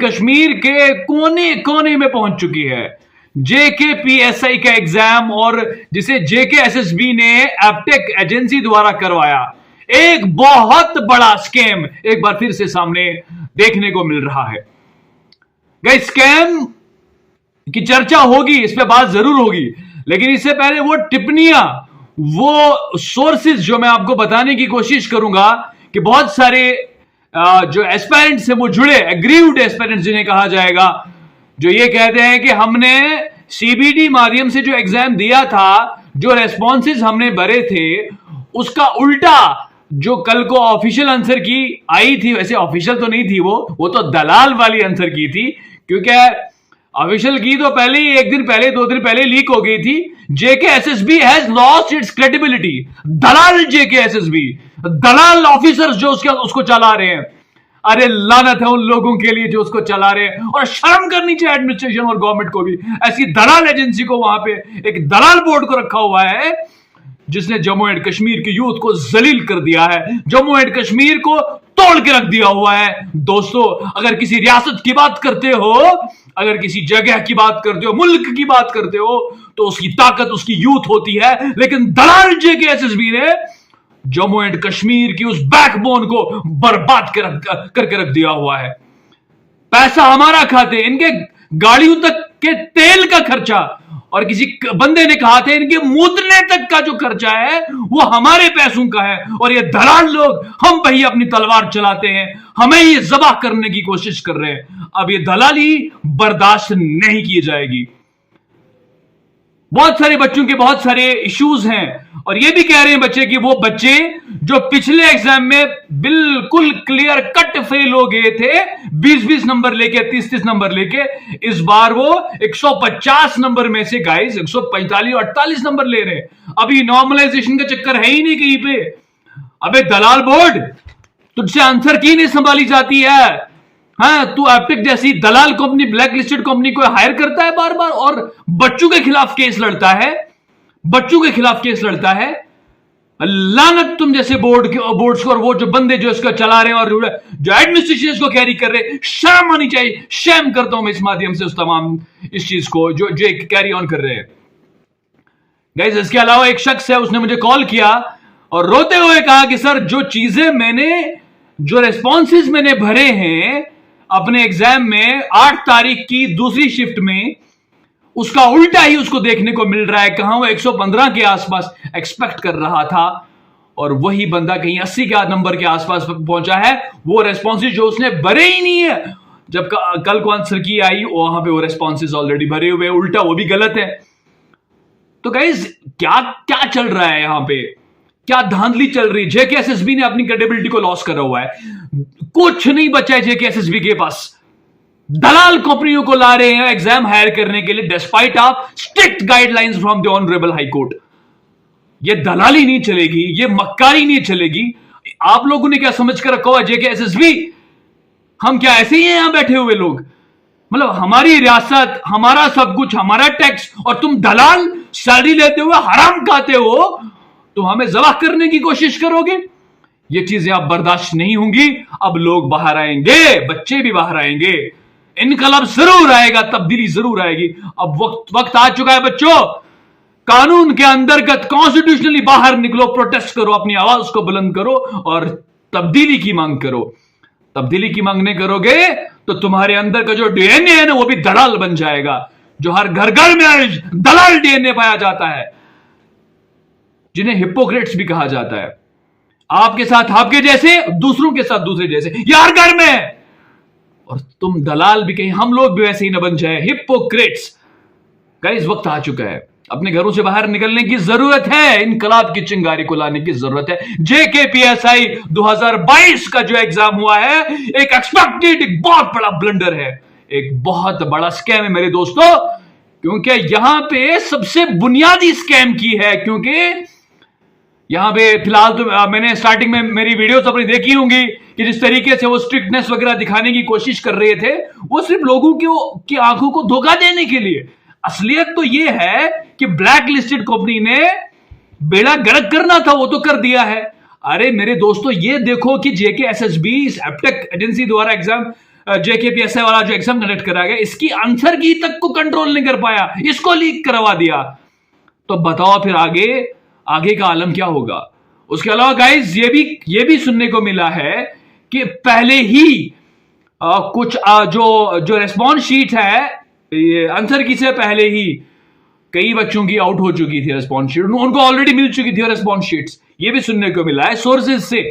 कश्मीर के कोने कोने में पहुंच चुकी है। जेकेपीएसआई का एग्जाम और जिसे जेकेएसएसबी ने एप्टेक एजेंसी द्वारा करवाया, एक बहुत बड़ा स्कैम एक बार फिर से सामने देखने को मिल रहा है। गाइस, स्कैम की चर्चा होगी, इस पे बात जरूर होगी, लेकिन इससे पहले वो टिप्पणियां, वो सोर्सेज जो मैं आपको बताने की कोशिश करूंगा कि बहुत सारे जो एस्पायरेंट्स हैं वो जुड़े, एग्रीव्ड एस्पायरेंट्स जिन्हें कहा जाएगा, जो ये कहते हैं कि हमने सीबीडी माध्यम से जो एग्जाम दिया था, जो रेस्पॉन्सेज हमने भरे थे, उसका उल्टा जो कल को ऑफिशियल आंसर की आई थी, वैसे ऑफिशियल तो नहीं थी, वो तो दलाल वाली आंसर की थी, क्योंकि ऑफिशियल की तो पहले ही एक दिन पहले, 2 दिन पहले लीक हो गई थी। JKSSB has lost its credibility. Dalal JKSSB, Dalal officers जो उसको चला रहे हैं, अरे लानत है उन लोगों के लिए जो उसको चला रहे हैं, और शर्म करनी चाहिए एडमिनिस्ट्रेशन और गवर्नमेंट को भी, ऐसी दलाल एजेंसी को, वहां पे एक दलाल बोर्ड को रखा हुआ है जिसने जम्मू एंड कश्मीर की यूथ को जलील कर दिया है, जम्मू एंड कश्मीर को तोड़ के रख दिया हुआ है। दोस्तों, अगर किसी रियासत की बात करते हो, अगर किसी जगह की बात करते हो, मुल्क की बात करते हो, तो उसकी ताकत उसकी यूथ होती है, लेकिन दलाल जेकेएसएसबी ने जम्मू एंड कश्मीर की उस बैकबोन को बर्बाद करके रख दिया हुआ है। पैसा हमारा खाते, इनके गाड़ियों तक के तेल का खर्चा, और किसी बंदे ने कहा था इनके मूतने तक का जो खर्चा है वो हमारे पैसों का है, और ये दलाल लोग हम पे ही अपनी तलवार चलाते हैं, हमें ये जबाह करने की कोशिश कर रहे हैं। अब ये दलाली बर्दाश्त नहीं की जाएगी। बहुत सारे बच्चों के बहुत सारे इश्यूज हैं, और ये भी कह रहे हैं बच्चे कि वो बच्चे जो पिछले एग्जाम में बिल्कुल क्लियर कट फेल हो गए थे, 20-20 नंबर लेके, 30-30 नंबर लेके, इस बार वो 150 नंबर में से गाइस 145-48 नंबर ले रहे हैं। अभी नॉर्मलाइजेशन का चक्कर है ही नहीं कहीं पे। अबे दलाल बोर्ड, तुझसे आंसर की नहीं संभाली जाती है। हाँ, तू एप्टेक जैसी दलाल कंपनी, ब्लैक लिस्टेड कंपनी को हायर करता है बार बार, और बच्चों के खिलाफ केस लड़ता है, बच्चों के खिलाफ केस लड़ता है। लानत तुम जैसे बोर्ड्स को, और वो जो बंदे जो इसको चला रहे हैं और जो एडमिनिस्ट्रेशन इसको कैरी कर रहे हैं, शर्म आनी चाहिए। शर्म करता हूं मैं इस माध्यम से उस तमाम इस चीज को जो कैरी ऑन कर रहे हैं। गाइस, इसके अलावा एक शख्स है, उसने मुझे कॉल किया और रोते हुए कहा कि सर, जो चीजें मैंने, जो रेस्पॉन्सेज मैंने भरे हैं अपने एग्जाम में 8 तारीख की दूसरी शिफ्ट में, उसका उल्टा ही उसको देखने को मिल रहा है। कहां वो 115 के आसपास एक्सपेक्ट कर रहा था, और वही बंदा कहीं 80 के नंबर के आसपास पहुंचा है। वो रेस्पॉन्सेज जो उसने भरे ही नहीं है, जब कल को आंसर की आई वहां पे वो रेस्पॉन्सेज ऑलरेडी भरे हुए, उल्टा वो भी गलत है। तो गाइस, क्या क्या चल रहा है यहां पे, क्या धांधली चल रही है? जेकेएसएसबी ने अपनी क्रेडिबिलिटी को लॉस करा हुआ है, कुछ नहीं बचा है जेकेएसएसबी के पास। दलाल कंपनियों को ला रहे हैं एग्जाम हायर करने के लिए, despite of strict guidelines from the honourable high court. ये दलाली नहीं चलेगी, ये मक्कारी नहीं चलेगी। आप लोगों ने क्या समझ कर रखा हुआ जेकेएसएसबी? हम क्या ऐसे ही हैं यहां बैठे हुए लोग? मतलब हमारी रियासत, हमारा सब कुछ, हमारा टैक्स, और तुम दलाल सैलरी लेते हुए हराम खाते हो, तुम हमें जबाह करने की कोशिश करोगे? ये चीजें अब बर्दाश्त नहीं होंगी। अब लोग बाहर आएंगे, बच्चे भी बाहर आएंगे, इनकलाब जरूर आएगा, तब्दीली जरूर आएगी। अब वक्त आ चुका है बच्चों, कानून के अंतर्गत कॉन्स्टिट्यूशनली बाहर निकलो, प्रोटेस्ट करो, अपनी आवाज को बुलंद करो और तब्दीली की मांग करो। तब्दीली की मांग नहीं करोगे तो तुम्हारे अंदर का जो डीएनए है ना, वो भी दलाल बन जाएगा, जो हर घर घर में आज दलाल डीएनए पाया जाता है, जिन्हें हिपोक्रेट्स भी कहा जाता है। आपके साथ आपके जैसे, दूसरों के साथ दूसरे जैसे, यार घर में, और तुम दलाल भी कहीं हम लोग भी वैसे ही न बन जाए, हिपोक्रेट्स। गाइस, वक्त आ चुका है, अपने घरों से बाहर निकलने की जरूरत है, इनकलाब की चिंगारी को लाने की जरूरत है। जेकेपीएसआई 2022 का जो एग्जाम हुआ है, एक एक्सपेक्टेड, एक बहुत बड़ा ब्लंडर है, एक बहुत बड़ा स्कैम है मेरे दोस्तों, क्योंकि यहां पे सबसे बुनियादी स्कैम की है। क्योंकि यहां पे फिलहाल तो मैंने स्टार्टिंग में मेरी वीडियोस अपनी देखी होंगी कि जिस तरीके से वो स्ट्रिक्टनेस वगैरह दिखाने की कोशिश कर रहे थे, वो सिर्फ लोगों की आंखों को धोखा देने के लिए। असलियत तो ये है कि ब्लैक लिस्टेड कंपनी ने बेड़ा गर्क करना था, वो तो कर दिया है। अरे मेरे दोस्तों, ये देखो कि जेकेएसएसबी, इस एप्टेक एजेंसी द्वारा एग्जाम जेकेपीएसआई वाला जो एग्जाम कंडक्ट करा गया, इसकी आंसर की तक को कंट्रोल नहीं कर पाया, इसको लीक करवा दिया, तो बताओ फिर आगे का आलम क्या होगा। उसके अलावा गाइस ये भी सुनने को मिला है कि पहले ही कुछ जो रेस्पॉन्स शीट है, ये आंसर की से पहले ही कई बच्चों की आउट हो चुकी थी रेस्पॉन्स शीट, उनको ऑलरेडी मिल चुकी थी रेस्पॉन्स शीट्स, ये भी सुनने को मिला है सोर्सेज से।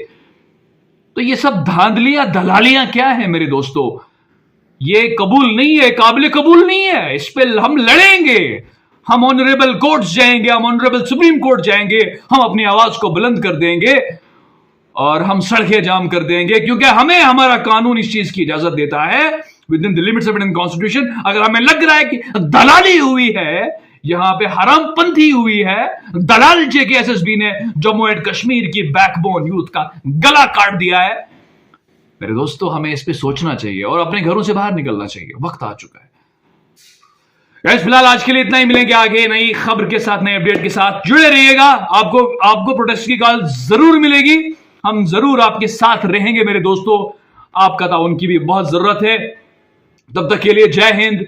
तो ये सब धांधलियां दलालियां क्या है मेरे दोस्तों, ये कबूल नहीं है, काबिल कबूल नहीं है, इस पे हम लड़ेंगे, हम ऑनरेबल कोर्ट्स जाएंगे, हम ऑनरेबल सुप्रीम कोर्ट जाएंगे, हम अपनी आवाज को बुलंद कर देंगे और हम सड़कें जाम कर देंगे, क्योंकि हमें हमारा कानून इस चीज की इजाजत देता है with in the limits of Indian constitution. अगर हमें लग रहा है कि दलाली हुई है, यहां पे हरामपंथी हुई है, दलाल जेकेएसएसबी ने जम्मू एंड कश्मीर की बैकबोन यूथ का गला काट दिया है, मेरे दोस्तों हमें इस पे सोचना चाहिए और अपने घरों से बाहर निकलना चाहिए, वक्त आ चुका है। गाइस फिलहाल आज के लिए इतना ही, मिलेंगे आगे नई खबर के साथ, नए अपडेट के साथ, जुड़े रहिएगा। आपको प्रोटेस्ट की कॉल जरूर मिलेगी, हम जरूर आपके साथ रहेंगे मेरे दोस्तों, आपका ताउन की भी बहुत जरूरत है। तब तक के लिए जय हिंद,